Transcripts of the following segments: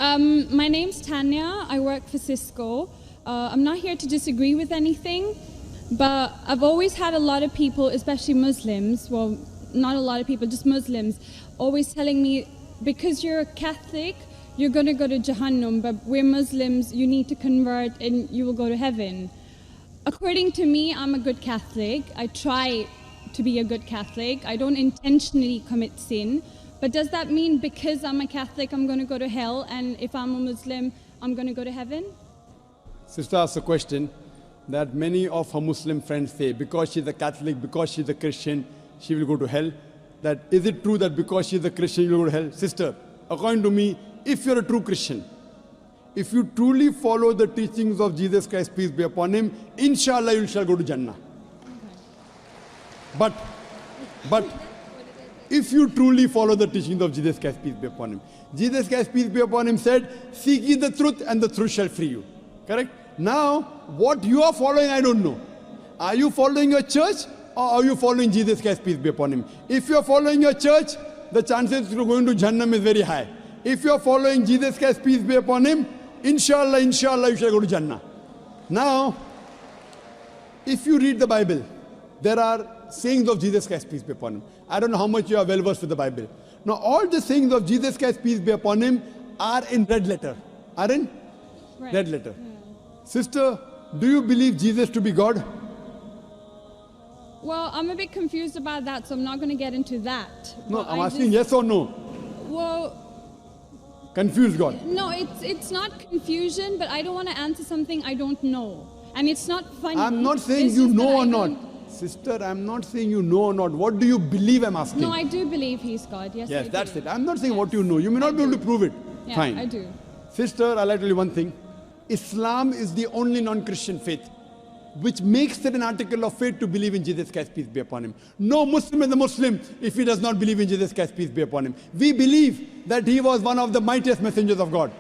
My name's Tanya. I work for Cisco. I'm not here to disagree with anything, but I've always had a lot of people, especially Muslims, well, not a lot of people, just Muslims, always telling me, because you're a Catholic, you're going to go to Jahannam, but we're Muslims, you need to convert and you will go to heaven. According to me, I'm a good Catholic. I try to be a good Catholic. I don't intentionally commit sin. But does that mean because I'm a Catholic, I'm going to go to hell, and if I'm a Muslim, I'm going to go to heaven? Sister asked a question that many of her Muslim friends say, because she's a Catholic, because she's a Christian, she will go to hell. That is it true that because she's a Christian, you will go to hell? Sister, according to me, if you're a true Christian, if you truly follow the teachings of Jesus Christ, peace be upon him, inshallah you shall go to Jannah. Okay. But if you truly follow the teachings of Jesus Christ, peace be upon him, Jesus Christ, peace be upon him, said, seek ye the truth and the truth shall free you. Correct? Now, what you are following, I don't know. Are you following your church or are you following Jesus Christ, peace be upon him? If you are following your church, the chances of going to Jannah is very high. If you are following Jesus Christ, peace be upon him, inshallah, you shall go to Jannah. Now, if you read the Bible, there are sayings of Jesus Christ, peace be upon him. I don't know how much you are well versed with the Bible. Now, all the sayings of Jesus Christ, peace be upon him, are in red letter. Are in red letter. Yeah. Sister, do you believe Jesus to be God? Well, I'm a bit confused about that, so I'm not going to get into that. No, But I'm asking yes or no. Well, Confused God. no, it's not confusion, but I don't want to answer something I don't know. And it's not funny. I'm not saying It's you just that know I or not. don't- Sister, I'm not saying you know or not. What do you believe, I'm asking. No, I do believe he's God. Yes, I Yes, do. that's it. I'm not saying what you know. You may not I be able do. to prove it. Yeah, Fine. I do. Sister, I'd like to tell you one thing. Islam is the only non-Christian faith which makes it an article of faith to believe in Jesus Christ, peace be upon him. No Muslim is a Muslim if he does not believe in Jesus Christ, peace be upon him. We believe that he was one of the mightiest messengers of God.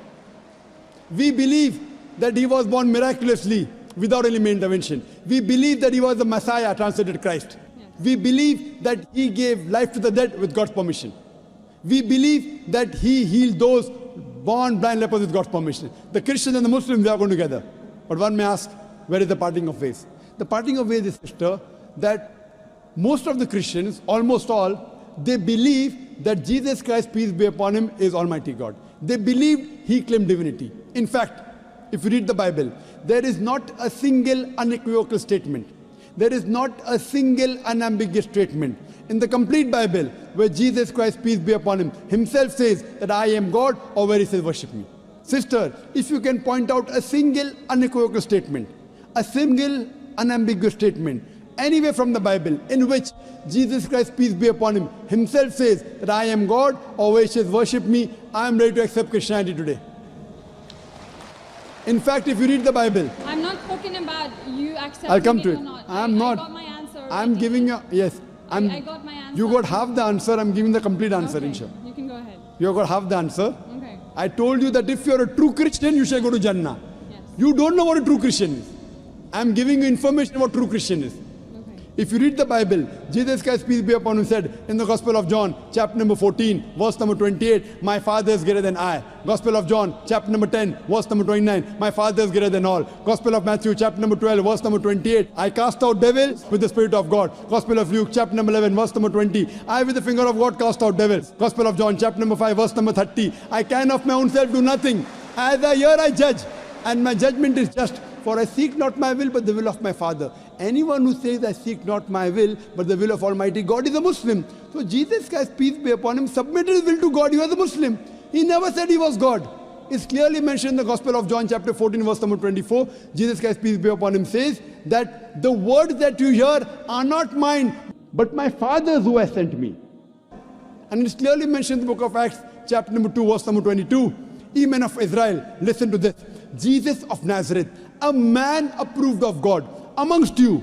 We believe that he was born miraculously without any intervention. We believe that he was the Messiah, translated Christ. Yes. We believe that he gave life to the dead with God's permission. We believe that he healed those born blind lepers with God's permission. The Christians and the Muslims, they are going together. But one may ask, where is the parting of ways? The parting of ways is, sister, that most of the Christians, almost all, they believe that Jesus Christ, peace be upon him, is Almighty God. They believe he claimed divinity. In fact, if you read the Bible, there is not a single unequivocal statement. There is not a single unambiguous statement in the complete Bible where Jesus Christ, peace be upon him, himself says that I am God, or where he says worship me. Sister, if you can point out a single unequivocal statement, a single unambiguous statement, anywhere from the Bible in which Jesus Christ, peace be upon him, himself says that I am God, or where he says worship me, I am ready to accept Christianity today. In fact, if you read the Bible, I'm not talking about you accepting I'll come it to or it. not. I'm I not. got my answer I'm already. giving you, yes. I got my answer. You got half the answer, I'm giving the complete answer, Okay, inshallah. you can go ahead. You got half the answer. Okay. I told you that if you're a true Christian, you shall go to Jannah. Yes. You don't know what a true Christian is. I'm giving you information what true Christian is. Okay. If you read the Bible, Jesus Christ, peace be upon him, said in the Gospel of John, chapter number 14, verse number 28, my Father is greater than I. Gospel of John, chapter number 10, verse number 29, my Father is greater than all. Gospel of Matthew, chapter number 12, verse number 28, I cast out devils with the Spirit of God. Gospel of Luke, chapter number 11, verse number 20, I with the finger of God cast out devils. Gospel of John, chapter number 5, verse number 30, I can of my own self do nothing. As I hear, I judge, and my judgment is just. For I seek not my will, but the will of my Father. Anyone who says, I seek not my will, but the will of Almighty God is a Muslim. So Jesus Christ, peace be upon him, submitted his will to God. He was a Muslim. He never said he was God. It's clearly mentioned in the Gospel of John, chapter 14, verse number 24. Jesus Christ, peace be upon him, says that the words that you hear are not mine, but my Father's who has sent me. And it's clearly mentioned in the book of Acts, chapter number 2, verse number 22. Ye men of Israel, listen to this. Jesus of Nazareth, a man approved of God amongst you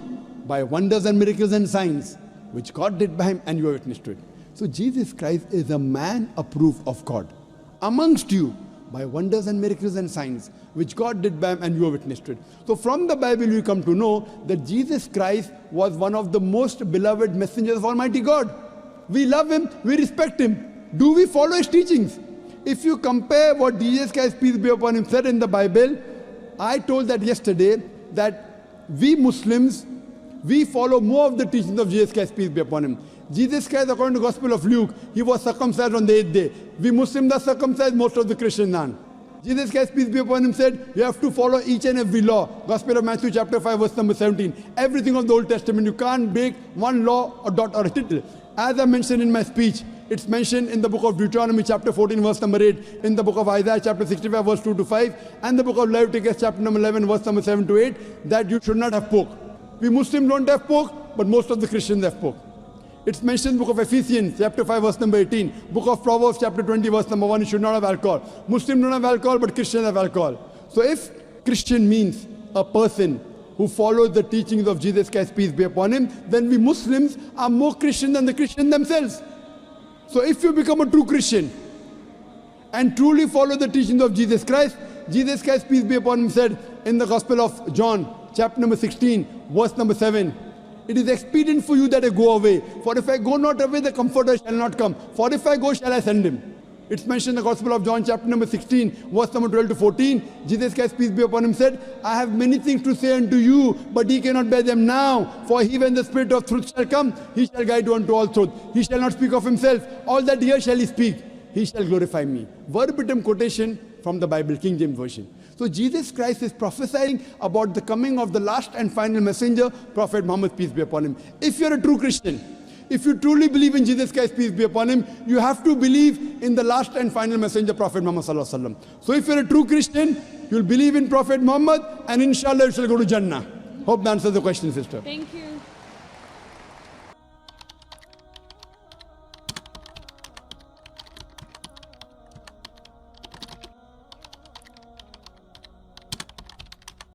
by wonders and miracles and signs, which God did by him, and you are witness to it. So Jesus Christ is a man approved of God amongst you by wonders and miracles and signs, which God did by him, and you are witness to it. So from the Bible we come to know that Jesus Christ was one of the most beloved messengers of Almighty God. We love him, we respect him. Do we follow his teachings? If you compare what Jesus Christ, peace be upon him, said in the Bible, I told that yesterday, that we Muslims, we follow more of the teachings of Jesus Christ, peace be upon him. Jesus Christ, according to the Gospel of Luke, he was circumcised on the 8th day. We Muslims are circumcised, most of the Christians aren't. Jesus Christ, peace be upon him, said, you have to follow each and every law. Gospel of Matthew chapter 5, verse number 17. Everything of the Old Testament, you can't break one law or dot or a tittle. As I mentioned in my speech, it's mentioned in the book of Deuteronomy chapter 14, verse number 8, in the book of Isaiah chapter 65, verse 2 to 5, and the book of Leviticus chapter number 11, verse number 7 to 8, that you should not have pork. We Muslims don't have pork, but most of the Christians have pork. It's mentioned in the book of Ephesians chapter 5, verse number 18, book of Proverbs chapter 20, verse number 1, you should not have alcohol. Muslims don't have alcohol, but Christians have alcohol. So if Christian means a person who follows the teachings of Jesus Christ, peace be upon him, then we Muslims are more Christian than the Christians themselves. So if you become a true Christian and truly follow the teachings of Jesus Christ, peace be upon him, said in the Gospel of John, chapter number 16, verse number 7, it is expedient for you that I go away. For if I go not away, the Comforter shall not come. For if I go, shall I send him. It's mentioned in the Gospel of John, chapter number 16, verse number 12 to 14. Jesus Christ, peace be upon him, said, I have many things to say unto you, but ye cannot bear them now. For he, when the Spirit of truth shall come, he shall guide you unto all truth. He shall not speak of himself. All that here shall he speak. He shall glorify me. Verbatim quotation from the Bible, King James Version. So Jesus Christ is prophesying about the coming of the last and final messenger, Prophet Muhammad, peace be upon him. If you're a true Christian, if you truly believe in Jesus Christ, peace be upon him, you have to believe in the last and final messenger, Prophet Muhammad sallallahu alaihi wasallam. So if you're a true Christian, you'll believe in Prophet Muhammad, and inshallah you shall go to Jannah. Hope that answers the question, sister. Thank you.